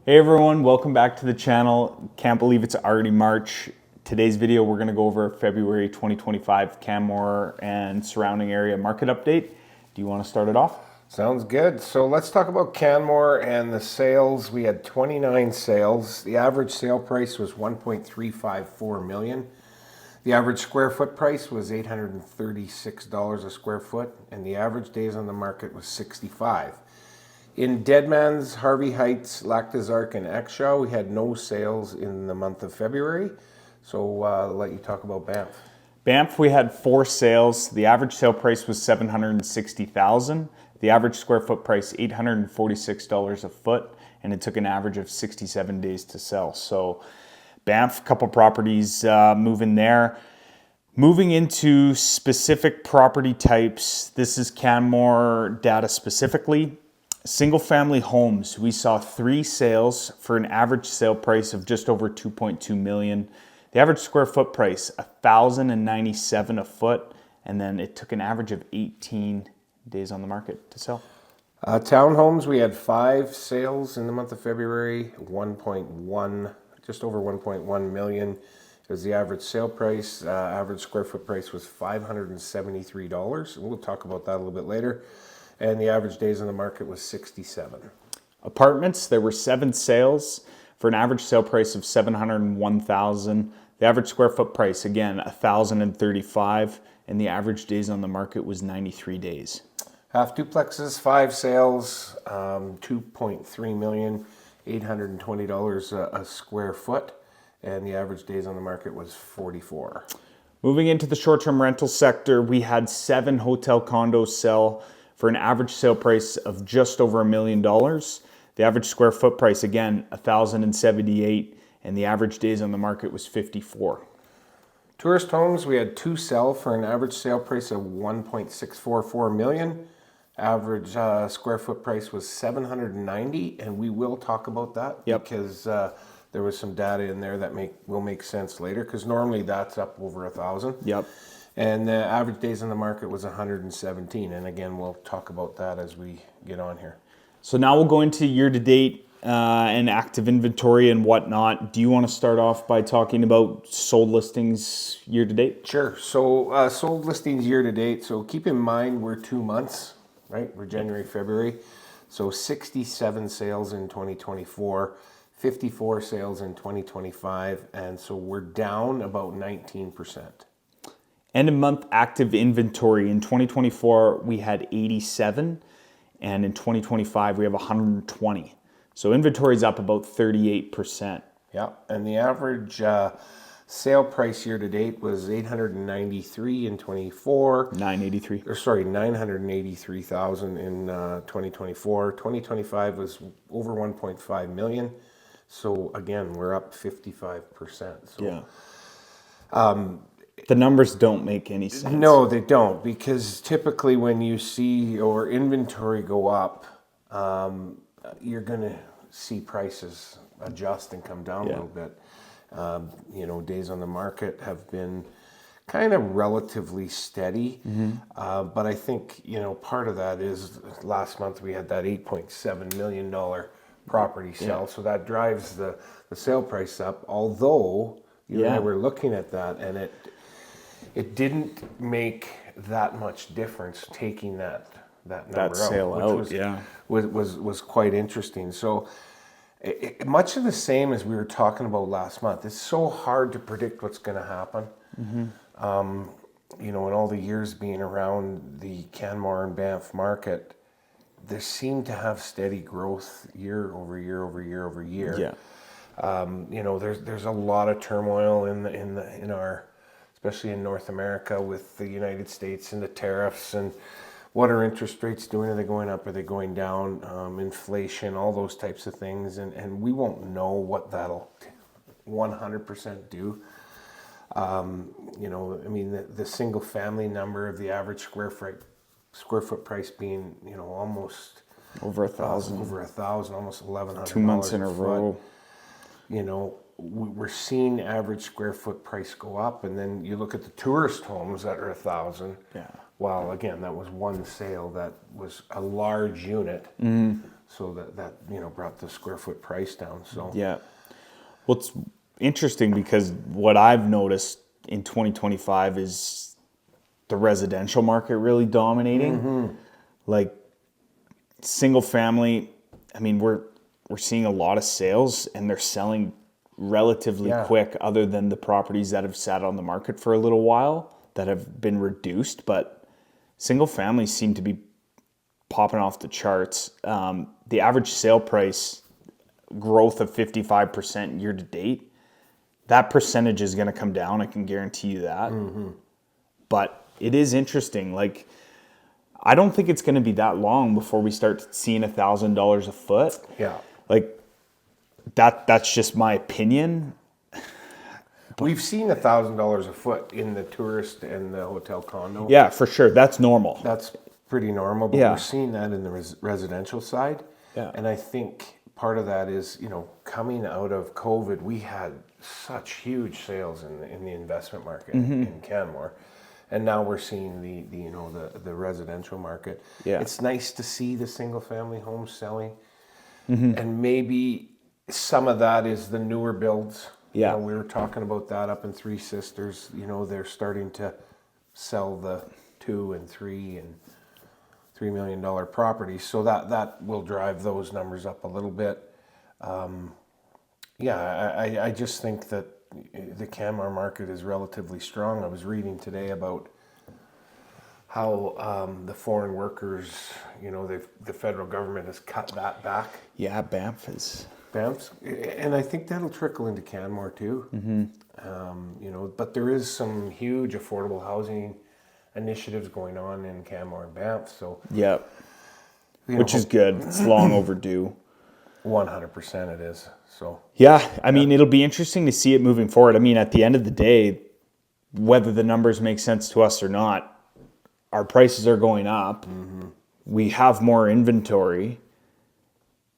Hey everyone, welcome back to the channel. Can't believe it's already March. Today's video, we're gonna go over February 2025 Canmore and surrounding area market update. Do you wanna start it off? Sounds good. So let's talk about Canmore and the sales. We had 29 sales. The average sale price was $1.354 million. The average square foot price was $836 a square foot, and the average days on the market was 65. In Deadman's, Harvey Heights, Lac des Arcs, and Exshaw, we had no sales in the month of February. So I'll let you talk about Banff. Banff, we had 4 sales. The average sale price was $760,000. The average square foot price, $846 a foot, and it took an average of 67 days to sell. So Banff, couple properties moving there. Moving into specific property types, this is Canmore data specifically. Single family homes, we saw 3 sales for an average sale price of just over $2.2 million. The average square foot price, $1,097 a foot, and then it took an average of 18 days on the market to sell. Townhomes, we had 5 sales in the month of February, just over 1.1 million is the average sale price. Average square foot price was $573. We'll talk about that a little bit later. And the average days on the market was 67. Apartments, there were 7 sales for an average sale price of $701,000. The average square foot price, again, $1,035, and the average days on the market was 93 days. Half duplexes, 5 sales, $2.3 million, $820 a square foot, and the average days on the market was 44. Moving into the short-term rental sector, we had 7 hotel condos sell for an average sale price of just over $1 million. The average square foot price, again, $1,078, and the average days on the market was 54. Tourist homes, we had 2 sell for an average sale price of $1.644 million. Average square foot price was $790, and we will talk about that because there was some data in there that will make sense later, because normally that's up over $1,000. Yep. And the average days on the market was 117, and again, we'll talk about that as we get on here. So now we'll go into year-to-date and active inventory and whatnot. Do you want to start off by talking about sold listings year-to-date? Sure. So sold listings year-to-date. So keep in mind we're 2 months, right? We're January, February. So 67 sales in 2024, 54 sales in 2025, and so we're down about 19%. End of month active inventory in 2024, we had 87, and in 2025, we have 120. So inventory is up about 38%. Yeah, and the average sale price year to date was $893 in 24. 983. Or sorry, $983,000 in 2024. 2025 was over 1.5 million. So again, we're up 55%. So, yeah. The numbers don't make any sense. No, they don't, because typically when you see your inventory go up, you're going to see prices adjust and come down a little bit. Days on the market have been kind of relatively steady, but I think, part of that is last month we had that $8.7 million property sale, so that drives the sale price up, although you and I were looking at that, and it didn't make that much difference taking that number out, sale which was quite interesting. So much of the same as we were talking about last month. It's so hard to predict what's going to happen. In all the years being around the Canmore and Banff market, they seem to have steady growth year over year over year over year. Yeah. There's a lot of turmoil in our, especially in North America, with the United States and the tariffs, and what are interest rates doing? Are they going up? Are they going down? Inflation, all those types of things, and we won't know what that'll 100% do. The single family number of the average square foot price being, almost over $1,000. Over $1,000, almost $1,100. 2 months in a row. We're seeing average square foot price go up, and then you look at the tourist homes that are $1,000. Yeah. Well, again, that was one sale that was a large unit, So that brought the square foot price down. So Yeah. Well, it's interesting because what I've noticed in 2025 is the residential market really dominating. Like single family, I mean, we're seeing a lot of sales and they're selling relatively quick, other than the properties that have sat on the market for a little while that have been reduced. But single families seem to be popping off the charts. The average sale price growth of 55% year to date, that percentage is going to come down. I can guarantee you that. But it is interesting. Like, I don't think it's going to be that long before we start seeing $1,000 a foot. Yeah. Like that's just my opinion. We've seen $1,000 a foot in the tourist and the hotel condo. Yeah, for sure. That's normal. That's pretty normal, but we're seeing that in the residential side. Yeah. And I think part of that is, coming out of COVID, we had such huge sales in the investment market in Canmore. And now we're seeing the residential market. Yeah. It's nice to see the single family homes selling. And maybe some of that is the newer builds. Yeah. We were talking about that up in Three Sisters. They're starting to sell the $2 and $3 and $3 million properties. So that will drive those numbers up a little bit. I just think that the Canmore market is relatively strong. I was reading today about how the foreign workers, the federal government has cut that back. Yeah, Banff's. And I think that'll trickle into Canmore too. But there is some huge affordable housing initiatives going on in Canmore and Banff. So yeah, which is good. It's long overdue. 100% it is. So yeah, I mean, it'll be interesting to see it moving forward. I mean, at the end of the day, whether the numbers make sense to us or not, our prices are going up. We have more inventory.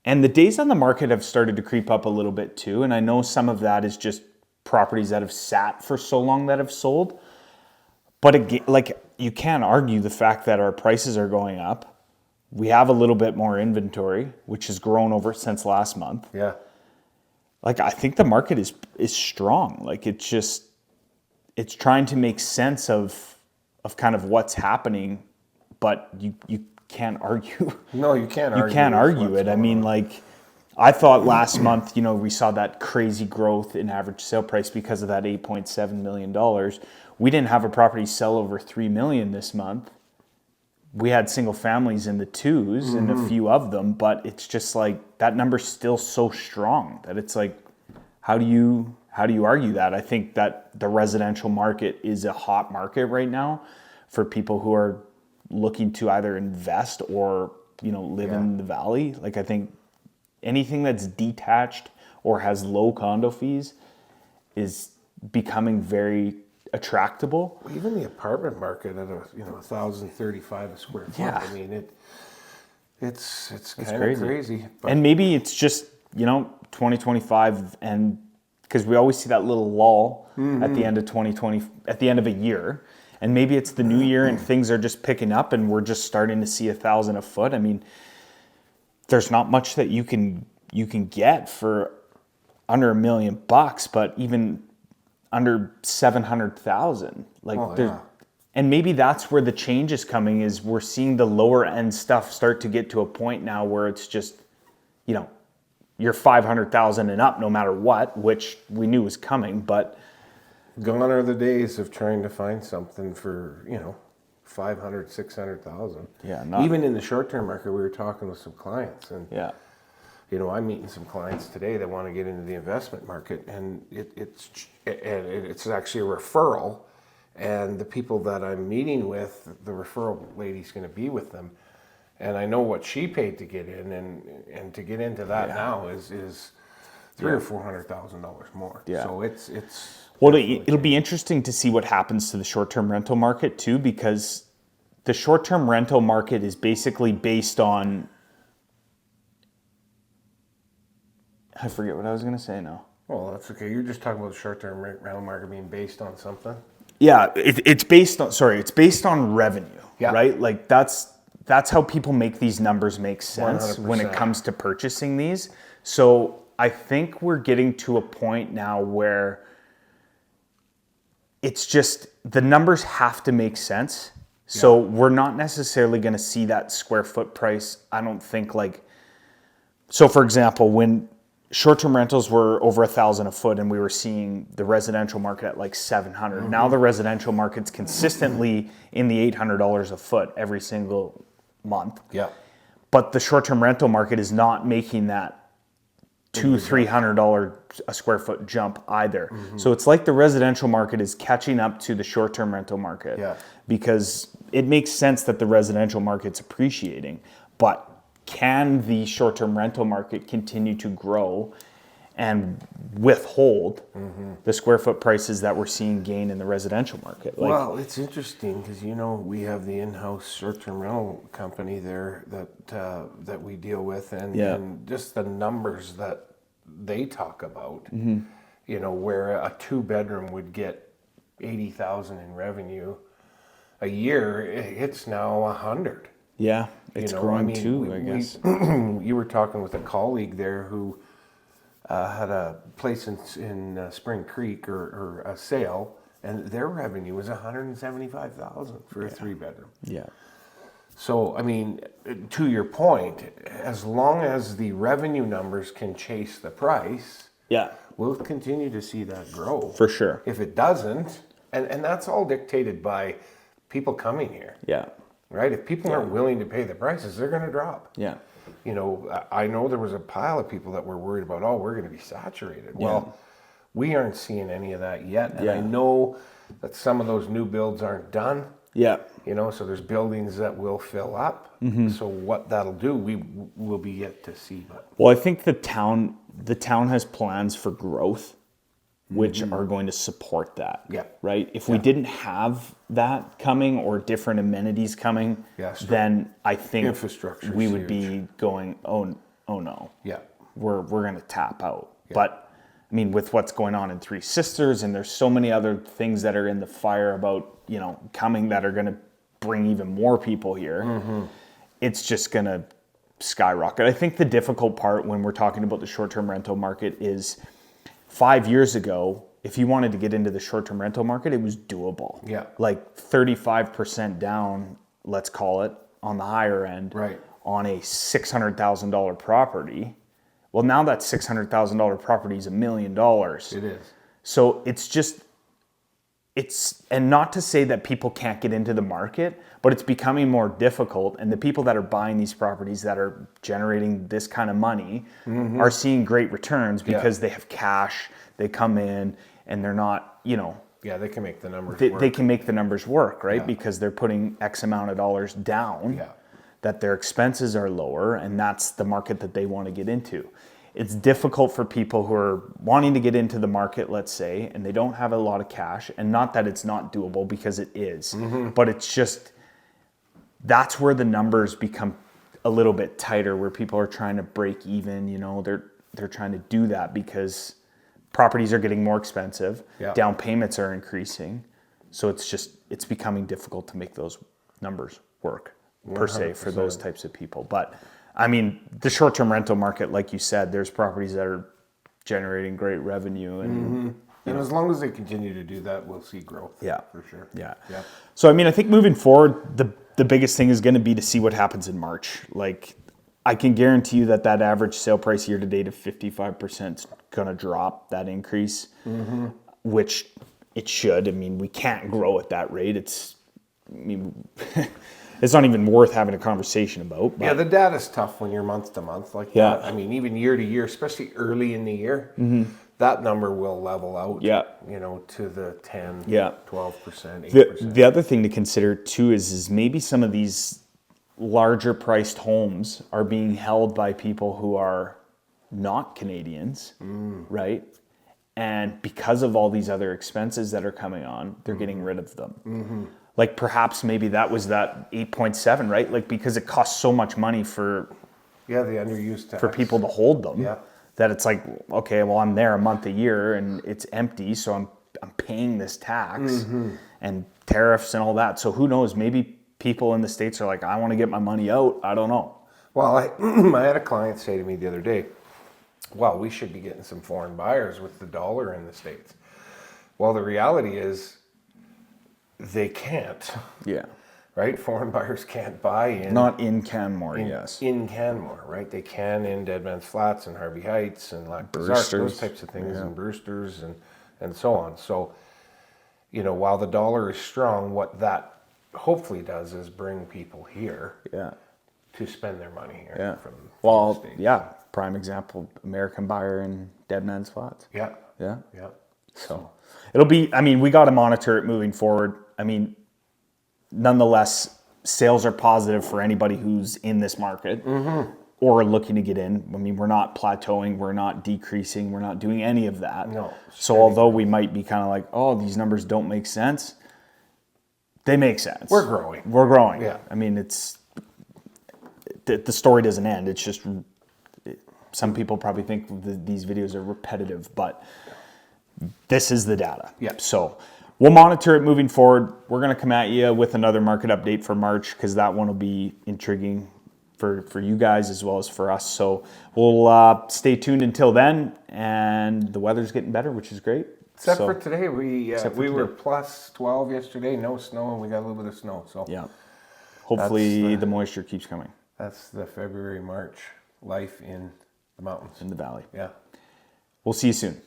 And the days on the market have started to creep up a little bit too. And I know some of that is just properties that have sat for so long that have sold. But again, like, you can't argue the fact that our prices are going up. We have a little bit more inventory, which has grown over since last month. yeah. Like, I think the market is strong. Like, it's trying to make sense of kind of what's happening, but you can't argue. No, you can't argue. You can't argue it. I mean, like, I thought last month, we saw that crazy growth in average sale price because of that $8.7 million. We didn't have a property sell over $3 million this month. We had single families in the twos and a few of them, but it's just like that number's still so strong that it's like, how do you argue that? I think that the residential market is a hot market right now for people who are looking to either invest or, live in the valley. Like, I think anything that's detached or has low condo fees is becoming very attractable. Even the apartment market at $1,035 a square foot. Yeah. I mean, it's kind of crazy. crazy. But And maybe it's just, 2025, and because we always see that little lull at the end of 2020, at the end of a year. And maybe it's the new year and things are just picking up and we're just starting to see $1,000 a foot. I mean, there's not much that you can get for under $1 million, but even under 700,000. Like, and maybe that's where the change is coming, is we're seeing the lower end stuff start to get to a point now where it's just, you're 500,000 and up no matter what, which we knew was coming, but gone are the days of trying to find something for, 500, 600,000. Yeah. Even in the short-term market, we were talking with some clients, and Yeah. I'm meeting some clients today that want to get into the investment market, and it's actually a referral, and the people that I'm meeting with, the referral lady's going to be with them, and I know what she paid to get in, and to get into that now is $300,000 or $400,000 more. Yeah. So it's Well, it'll be interesting to see what happens to the short-term rental market too, because the short-term rental market is basically based on, I forget what I was going to say now. Well, that's okay. You're just talking about the short-term rental market being based on something. Yeah, it's based on revenue, Yeah. right? Like, that's that's how people make these numbers make sense 100%. when it comes to purchasing these. So I think we're getting to a point now where it's just the numbers have to make sense. So we're not necessarily going to see that square foot price. I don't think so for example, when short-term rentals were over $1,000 a foot and we were seeing the residential market at like $700. Now the residential market's consistently in the $800 a foot every single month. Yeah. But the short-term rental market is not making that $200-300 a square foot jump either. So it's like the residential market is catching up to the short-term rental market because it makes sense that the residential market's appreciating. But can the short-term rental market continue to grow and withhold the square foot prices that we're seeing gain in the residential market? Well, it's interesting because we have the in-house short-term rental company there that we deal with, and just the numbers that they talk about. Where a 2-bedroom would get $80,000 in revenue a year, it's now $100,000. Yeah, it's growing too, I guess. You were talking with a colleague there who had a place in Spring Creek or a sale, and their revenue was $175,000 for a 3-bedroom. Yeah. So, to your point, as long as the revenue numbers can chase the price, we'll continue to see that grow. For sure. If it doesn't, and that's all dictated by people coming here. Yeah. Right? If people aren't willing to pay the prices, they're going to drop. Yeah. I know there was a pile of people that were worried about, we're going to be saturated. Well, we aren't seeing any of that yet. And I know that some of those new builds aren't done. Yeah. So there's buildings that will fill up. So what that'll do, we will be yet to see. Well, I think the town has plans for growth, which are going to support that. Yeah. Right? If we didn't have that coming or different amenities coming, then I think infrastructure we would be going, oh no. Yeah. We're going to tap out. Yeah. But with what's going on in Three Sisters, and there's so many other things that are in the fire about, coming that are going to bring even more people here. It's just going to skyrocket. I think the difficult part when we're talking about the short-term rental market is 5 years ago, if you wanted to get into the short-term rental market, it was doable. Yeah. Like 35% down, let's call it, on the higher end, on a $600,000 property. Well, now that $600,000 property is $1 million. It is. So and not to say that people can't get into the market, but it's becoming more difficult. And the people that are buying these properties that are generating this kind of money are seeing great returns because they have cash, they come in, and they're not, they can make the numbers work. They can make the numbers work, right? Because they're putting X amount of dollars down, that their expenses are lower, and that's the market that they want to get into. It's difficult for people who are wanting to get into the market, let's say, and they don't have a lot of cash, and not that it's not doable, because it is, but it's just, that's where the numbers become a little bit tighter, where people are trying to break even, they're trying to do that because properties are getting more expensive, down payments are increasing, so it's becoming difficult to make those numbers work, 100%. Per se, for those types of people. But the short-term rental market, like you said, there's properties that are generating great revenue. And as long as they continue to do that, we'll see growth. Yeah. For sure. Yeah. So, I think moving forward, the biggest thing is going to be to see what happens in March. Like, I can guarantee you that average sale price year to date of 55% is going to drop, that increase, which it should. We can't grow at that rate. It's not even worth having a conversation about. But the data's tough when you're month to month like that. Even year to year, especially early in the year, that number will level out, to the 10, 12%, 8%. The other thing to consider too is maybe some of these larger priced homes are being held by people who are not Canadians, right? And because of all these other expenses that are coming on, they're getting rid of them. Like perhaps maybe that was that 8.7, right? Like because it costs so much money for the underused tax, for people to hold them, that it's like, okay, well, I'm there a month a year and it's empty, so I'm paying this tax and tariffs and all that. So who knows? Maybe people in the States are like, I want to get my money out. I don't know. Well, I had a client say to me the other day, well, we should be getting some foreign buyers with the dollar in the States. Well, the reality is they can't. Yeah. Right? Foreign buyers can't buy in. Not in Canmore, yes. In Canmore, right? They can in Deadman's Flats and Harvey Heights and Lac des Arcs, Brewsters. those types of things, and Brewsters and so on. So, you know, while the dollar is strong, what that hopefully does is bring people here to spend their money here from the States. Yeah, prime example, American buyer in Deadman's Flats. Yeah. Yeah. Yeah. So it'll be, I mean, we got to monitor it moving forward. I mean, nonetheless, sales are positive for anybody who's in this market or looking to get in. I mean, we're not plateauing, we're not decreasing, we're not doing any of that. No. So although we might be kind of like, oh, these numbers don't make sense, they make sense. We're growing. We're growing. Yeah. I mean, it's the story doesn't end. It's just some people probably think these videos are repetitive, but this is the data. Yeah. So we'll monitor it moving forward. We're going to come at you with another market update for March because that one will be intriguing for you guys as well as for us. So we'll stay tuned until then. And the weather's getting better, which is great. Except for today, we were plus 12 yesterday, no snow, and we got a little bit of snow. So yeah, hopefully the moisture keeps coming. That's the February, March life in the mountains. In the valley. Yeah. We'll see you soon.